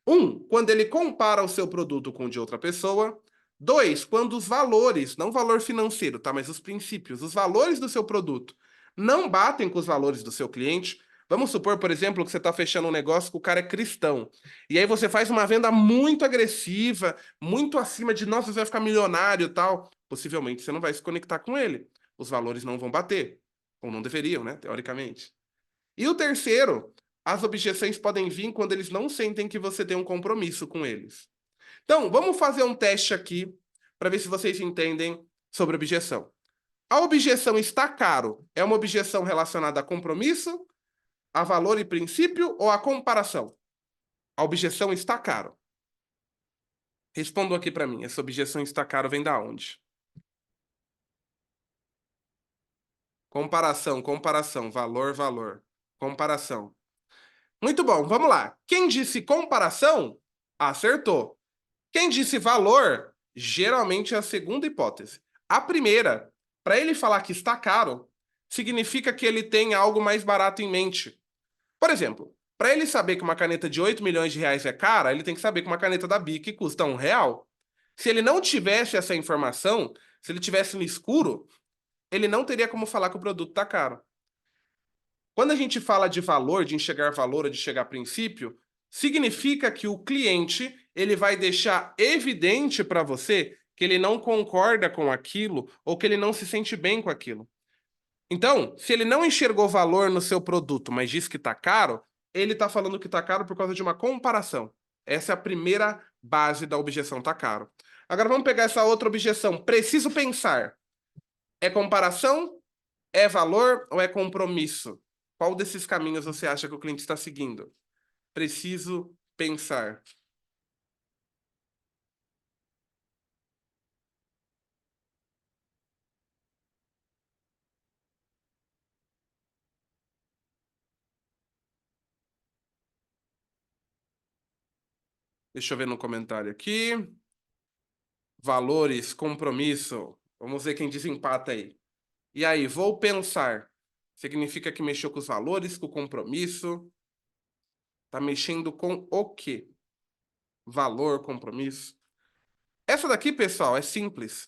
Um, quando ele compara o seu produto com o de outra pessoa. Dois, quando os valores, não o valor financeiro, tá? Mas os princípios, os valores do seu produto não batem com os valores do seu cliente. Vamos supor, por exemplo, que você está fechando um negócio que o cara é cristão. E aí você faz uma venda muito agressiva, muito acima de, nossa, você vai ficar milionário e tal. Possivelmente você não vai se conectar com ele. Os valores não vão bater. Ou não deveriam, né? Teoricamente. E o terceiro, as objeções podem vir quando eles não sentem que você tem um compromisso com eles. Então, vamos fazer um teste aqui para ver se vocês entendem sobre objeção. A objeção está caro é uma objeção relacionada a compromisso, a valor e princípio ou a comparação? A objeção está caro. Respondam aqui para mim. Essa objeção está caro vem da onde? Comparação, comparação, valor, valor. Comparação. Muito bom, vamos lá. Quem disse comparação, acertou. Quem disse valor, geralmente é a segunda hipótese. A primeira, para ele falar que está caro, significa que ele tem algo mais barato em mente. Por exemplo, para ele saber que uma caneta de 8 milhões de reais é cara, ele tem que saber que uma caneta da Bic custa R$ 1. Se ele não tivesse essa informação, se ele tivesse no escuro, ele não teria como falar que o produto está caro. Quando a gente fala de valor, de enxergar valor ou de chegar a princípio, significa que o cliente ele vai deixar evidente para você que ele não concorda com aquilo ou que ele não se sente bem com aquilo. Então, se ele não enxergou valor no seu produto, mas diz que está caro, ele está falando que está caro por causa de uma comparação. Essa é a primeira base da objeção tá caro. Agora vamos pegar essa outra objeção. Preciso pensar. É comparação? É valor ou é compromisso? Qual desses caminhos você acha que o cliente está seguindo? Preciso pensar. Deixa eu ver no comentário aqui. Valores, compromisso. Vamos ver quem desempata aí. E aí, vou pensar. Significa que mexeu com os valores, com o compromisso. Tá mexendo com o quê? Valor, compromisso. Essa daqui, pessoal, é simples.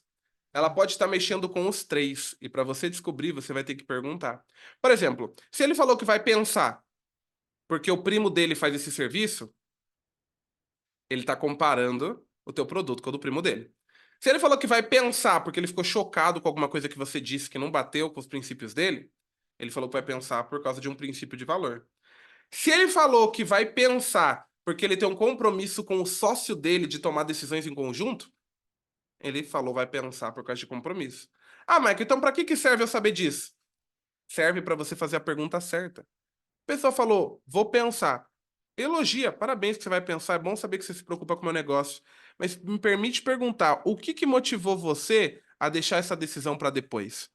Ela pode estar mexendo com os três. E para você descobrir, você vai ter que perguntar. Por exemplo, se ele falou que vai pensar porque o primo dele faz esse serviço, ele está comparando o teu produto com o do primo dele. Se ele falou que vai pensar porque ele ficou chocado com alguma coisa que você disse que não bateu com os princípios dele, ele falou que vai pensar por causa de um princípio de valor. Se ele falou que vai pensar porque ele tem um compromisso com o sócio dele de tomar decisões em conjunto, ele falou vai pensar por causa de compromisso. Ah, Michael, então para que que serve eu saber disso? Serve para você fazer a pergunta certa. O pessoal falou, vou pensar. Elogia, parabéns que você vai pensar, é bom saber que você se preocupa com o meu negócio. Mas me permite perguntar, o que que motivou você a deixar essa decisão para depois?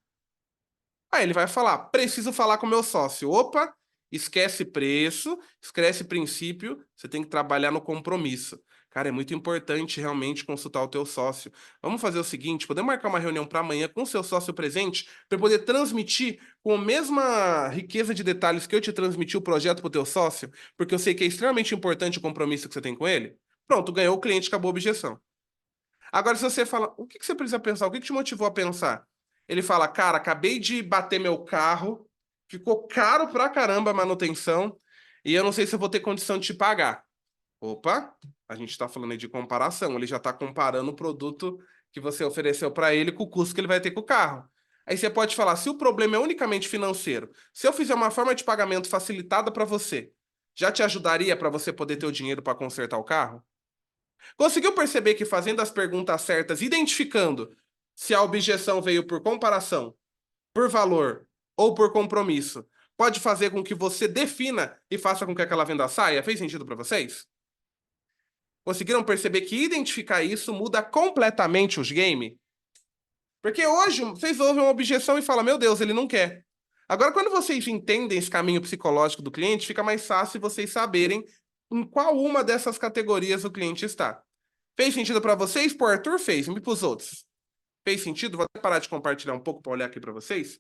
Aí ele vai falar: preciso falar com o meu sócio. Opa, esquece preço, esquece princípio, você tem que trabalhar no compromisso. Cara, é muito importante realmente consultar o teu sócio. Vamos fazer o seguinte, podemos marcar uma reunião para amanhã com o seu sócio presente para poder transmitir com a mesma riqueza de detalhes que eu te transmiti o projeto para o teu sócio, porque eu sei que é extremamente importante o compromisso que você tem com ele. Pronto, ganhou o cliente, acabou a objeção. Agora, se você fala, o que que você precisa pensar? O que que te motivou a pensar? Ele fala, cara, acabei de bater meu carro ficou caro pra caramba a manutenção e eu não sei se eu vou ter condição de te pagar. Opa, a gente está falando aí de comparação. Ele já está comparando o produto que você ofereceu para ele com o custo que ele vai ter com o carro. Aí você pode falar: se o problema é unicamente financeiro, se eu fizer uma forma de pagamento facilitada para você, já te ajudaria para você poder ter o dinheiro para consertar o carro? Conseguiu perceber que fazendo as perguntas certas, identificando se a objeção veio por comparação, por valor ou por compromisso, pode fazer com que você defina e faça com que aquela venda saia? Fez sentido para vocês? Conseguiram perceber que identificar isso muda completamente os games? Porque hoje vocês ouvem uma objeção e falam: meu Deus, ele não quer. Agora, quando vocês entendem esse caminho psicológico do cliente, fica mais fácil vocês saberem em qual uma dessas categorias o cliente está. Fez sentido para vocês? Pô, Arthur fez, e para os outros. Fez sentido? Vou até parar de compartilhar um pouco para olhar aqui para vocês.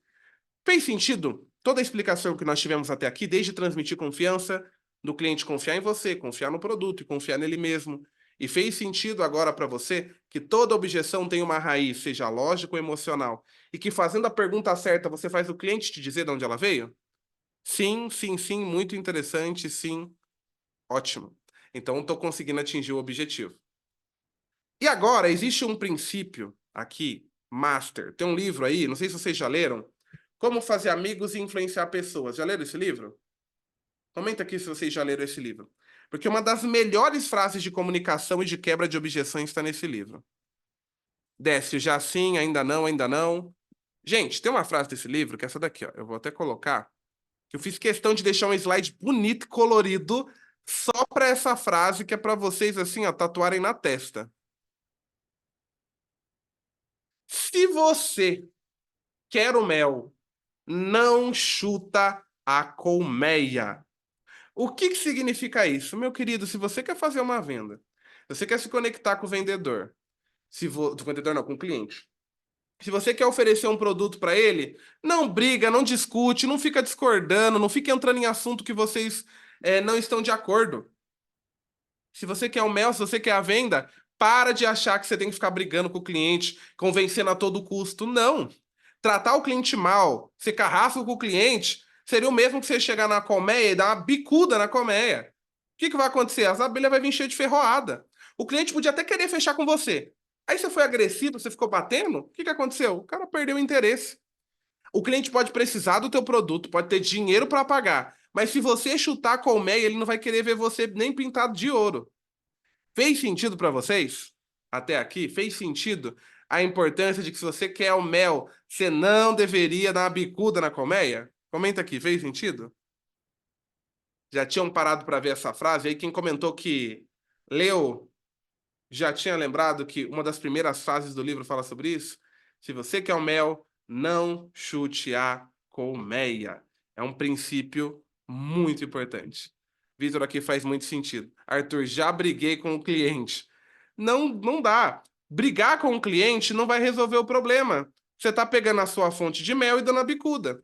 Fez sentido toda a explicação que nós tivemos até aqui, desde transmitir confiança, do cliente confiar em você, confiar no produto e confiar nele mesmo. E fez sentido agora para você que toda objeção tem uma raiz, seja lógica ou emocional, e que fazendo a pergunta certa você faz o cliente te dizer de onde ela veio? Sim, sim, sim, muito interessante, sim, ótimo. Então estou conseguindo atingir o objetivo. E agora existe um princípio aqui, master. Tem um livro aí, não sei se vocês já leram, Como Fazer Amigos e Influenciar Pessoas. Já leram esse livro? Comenta aqui se vocês já leram esse livro. Porque uma das melhores frases de comunicação e de quebra de objeções está nesse livro. Desce, já sim, ainda não, ainda não. Gente, tem uma frase desse livro, que é essa daqui, ó. Eu vou até colocar. Que eu fiz questão de deixar um slide bonito e colorido só para essa frase, que é para vocês, assim, ó, tatuarem na testa. Se você quer o mel, não chuta a colmeia. O que que significa isso? Meu querido, se você quer fazer uma venda, você quer se conectar com o vendedor, do vendedor não, com o cliente. Se você quer oferecer um produto para ele, não briga, não discute, não fica discordando, não fica entrando em assunto que vocês não estão de acordo. Se você quer o mel, se você quer a venda, para de achar que você tem que ficar brigando com o cliente, convencendo a todo custo. Não. Tratar o cliente mal, ser carrasco com o cliente, seria o mesmo que você chegar na colmeia e dar uma bicuda na colmeia. O que que vai acontecer? As abelhas vão vir cheio de ferroada. O cliente podia até querer fechar com você. Aí você foi agressivo, você ficou batendo, o que que aconteceu? O cara perdeu o interesse. O cliente pode precisar do teu produto, pode ter dinheiro para pagar, mas se você chutar a colmeia, ele não vai querer ver você nem pintado de ouro. Fez sentido para vocês? Até aqui? Fez sentido a importância de que se você quer o mel, você não deveria dar uma bicuda na colmeia? Comenta aqui, fez sentido? Já tinham parado para ver essa frase? Aí quem comentou que leu já tinha lembrado que uma das primeiras frases do livro fala sobre isso? Se você quer o mel, não chute a colmeia. É um princípio muito importante. Vitor, aqui faz muito sentido. Arthur, já briguei com o cliente. Não, não dá. Brigar com o cliente não vai resolver o problema. Você está pegando a sua fonte de mel e dando a bicuda.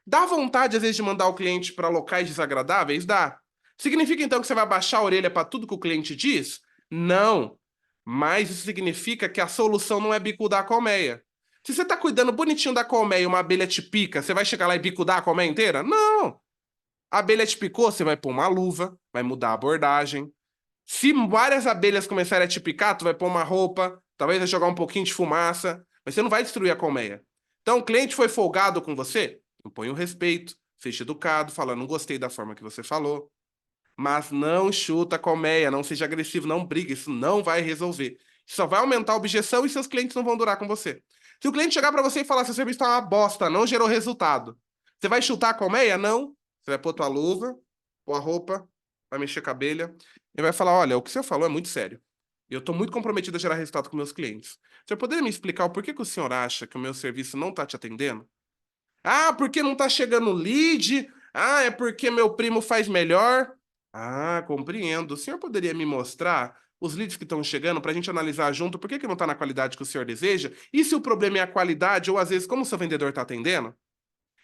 Dá vontade, às vezes, de mandar o cliente para locais desagradáveis? Dá. Significa, então, que você vai baixar a orelha para tudo que o cliente diz? Não. Mas isso significa que a solução não é bicudar a colmeia. Se você está cuidando bonitinho da colmeia e uma abelha te pica, você vai chegar lá e bicudar a colmeia inteira? Não. A abelha te picou, você vai pôr uma luva, vai mudar a abordagem. Se várias abelhas começarem a te picar, tu vai pôr uma roupa, talvez vai jogar um pouquinho de fumaça, mas você não vai destruir a colmeia. Então, o cliente foi folgado com você? Impõe o respeito, seja educado, fala, não gostei da forma que você falou. Mas não chuta a colmeia, não seja agressivo, não briga, isso não vai resolver. Isso só vai aumentar a objeção e seus clientes não vão durar com você. Se o cliente chegar para você e falar, seu serviço está uma bosta, não gerou resultado, você vai chutar a colmeia? Não. Você vai pôr tua luva, pôr a roupa, vai mexer com a abelha e vai falar, olha, o que você falou é muito sério. Eu estou muito comprometido a gerar resultado com meus clientes. Você poderia me explicar o porquê que o senhor acha que o meu serviço não está te atendendo? Ah, porque não está chegando lead? Ah, é porque meu primo faz melhor? Ah, compreendo. O senhor poderia me mostrar os leads que estão chegando para a gente analisar junto por que não está na qualidade que o senhor deseja? E se o problema é a qualidade ou às vezes como o seu vendedor está atendendo?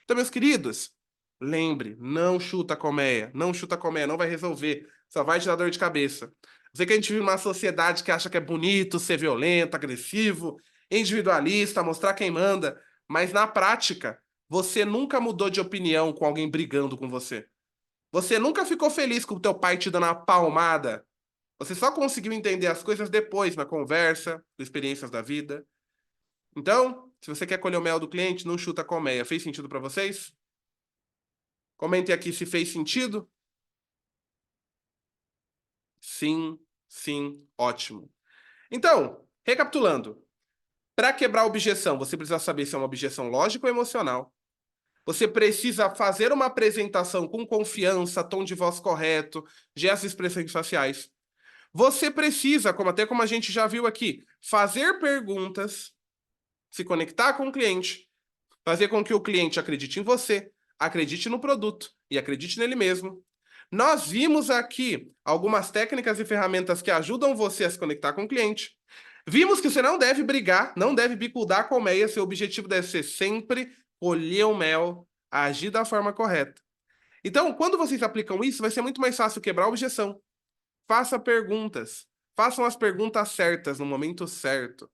Então, meus queridos, lembre, não chuta a colmeia. Não chuta a colmeia, não vai resolver. Só vai te dar dor de cabeça. Eu sei que a gente vive numa sociedade que acha que é bonito ser violento, agressivo, individualista, mostrar quem manda, mas na prática, você nunca mudou de opinião com alguém brigando com você. Você nunca ficou feliz com o teu pai te dando uma palmada. Você só conseguiu entender as coisas depois, na conversa, com experiências da vida. Então, se você quer colher o mel do cliente, não chuta a colmeia. Fez sentido para vocês? Comentem aqui se fez sentido. Sim, sim, ótimo. Então, recapitulando. Para quebrar a objeção, você precisa saber se é uma objeção lógica ou emocional. Você precisa fazer uma apresentação com confiança, tom de voz correto, gestos e expressões faciais. Você precisa, como a gente já viu aqui, fazer perguntas, se conectar com o cliente, fazer com que o cliente acredite em você, acredite no produto e acredite nele mesmo. Nós vimos aqui algumas técnicas e ferramentas que ajudam você a se conectar com o cliente. Vimos que você não deve brigar, não deve bicudar a colmeia, seu objetivo deve ser sempre colher o mel, agir da forma correta. Então, quando vocês aplicam isso, vai ser muito mais fácil quebrar a objeção. Faça perguntas. Façam as perguntas certas no momento certo.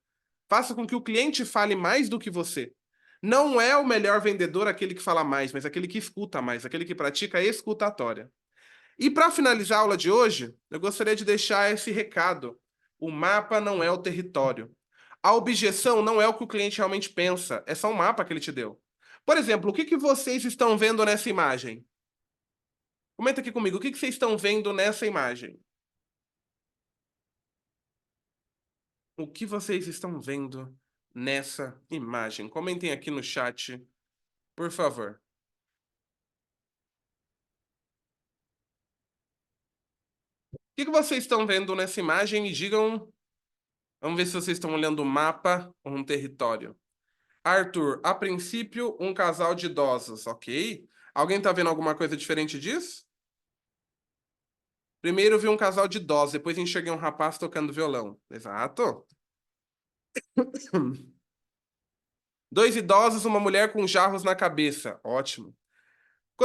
Faça com que o cliente fale mais do que você. Não é o melhor vendedor aquele que fala mais, mas aquele que escuta mais, aquele que pratica a escutatória. E para finalizar a aula de hoje, eu gostaria de deixar esse recado. O mapa não é o território. A objeção não é o que o cliente realmente pensa, é só um mapa que ele te deu. Por exemplo, o que vocês estão vendo nessa imagem? Comenta aqui comigo, o que vocês estão vendo nessa imagem? O que vocês estão vendo nessa imagem? Comentem aqui no chat, por favor. O que vocês estão vendo nessa imagem? Me digam. Vamos ver se vocês estão olhando um mapa ou um território. Arthur, a princípio, um casal de idosos, ok? Alguém tá vendo alguma coisa diferente disso? Primeiro vi um casal de idosos, depois enxerguei um rapaz tocando violão. Exato. Dois idosos, uma mulher com jarros na cabeça. Ótimo.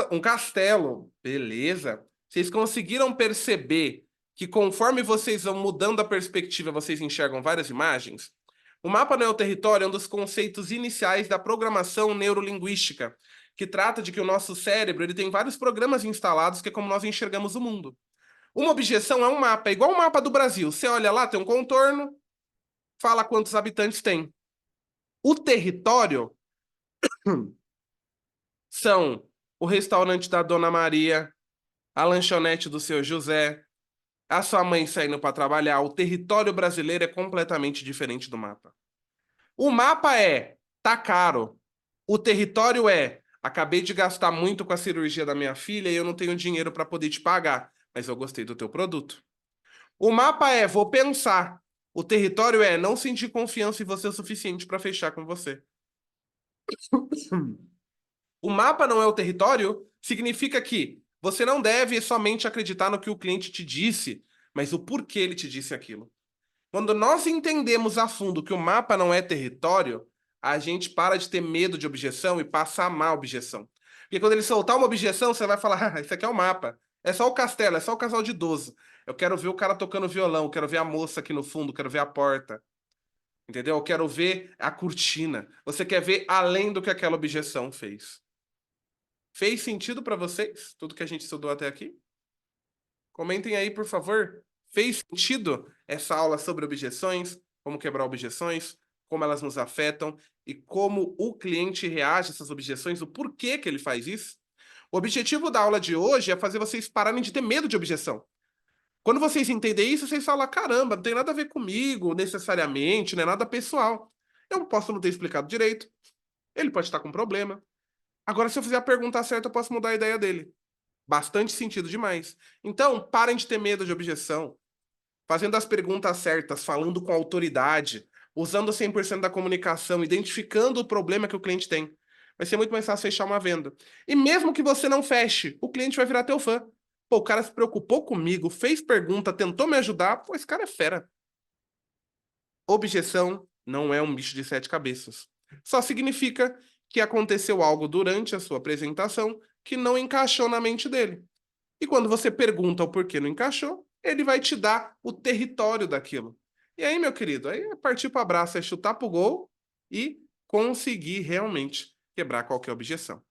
Um castelo. Beleza. Vocês conseguiram perceber que conforme vocês vão mudando a perspectiva, vocês enxergam várias imagens? O mapa não é o território é um dos conceitos iniciais da programação neurolinguística, que trata de que o nosso cérebro ele tem vários programas instalados que é como nós enxergamos o mundo. Uma objeção é um mapa, é igual o mapa do Brasil. Você olha lá, tem um contorno, fala quantos habitantes tem. O território são o restaurante da Dona Maria, a lanchonete do seu José, a sua mãe saindo para trabalhar. O território brasileiro é completamente diferente do mapa. O mapa é, tá caro. O território é, acabei de gastar muito com a cirurgia da minha filha e eu não tenho dinheiro para poder te pagar, mas eu gostei do teu produto. O mapa é, vou pensar. O território é, não sentir confiança em você o suficiente para fechar com você. O mapa não é o território, significa que você não deve somente acreditar no que o cliente te disse, mas o porquê ele te disse aquilo. Quando nós entendemos a fundo que o mapa não é território, a gente para de ter medo de objeção e passa a amar a objeção. Porque quando ele soltar uma objeção, você vai falar: ah, isso aqui é o mapa. É só o castelo, é só o casal de idoso. Eu quero ver o cara tocando violão, quero ver a moça aqui no fundo, quero ver a porta. Entendeu? Eu quero ver a cortina. Você quer ver além do que aquela objeção fez. Fez sentido para vocês? Tudo que a gente estudou até aqui? Comentem aí, por favor. Fez sentido essa aula sobre objeções, como quebrar objeções, como elas nos afetam e como o cliente reage a essas objeções, o porquê que ele faz isso? O objetivo da aula de hoje é fazer vocês pararem de ter medo de objeção. Quando vocês entendem isso, vocês falam: caramba, não tem nada a ver comigo necessariamente, não é nada pessoal. Eu posso não ter explicado direito, ele pode estar com problema. Agora, se eu fizer a pergunta certa, eu posso mudar a ideia dele. Bastante sentido demais. Então, parem de ter medo de objeção. Fazendo as perguntas certas, falando com autoridade, usando 100% da comunicação, identificando o problema que o cliente tem. Vai ser muito mais fácil fechar uma venda. E mesmo que você não feche, o cliente vai virar teu fã. Pô, o cara se preocupou comigo, fez pergunta, tentou me ajudar. Pô, esse cara é fera. Objeção não é um bicho de sete cabeças. Só significa que aconteceu algo durante a sua apresentação que não encaixou na mente dele. E quando você pergunta o porquê não encaixou, ele vai te dar o território daquilo. E aí, meu querido, aí é partir para o abraço, é chutar pro gol e conseguir realmente quebrar qualquer objeção.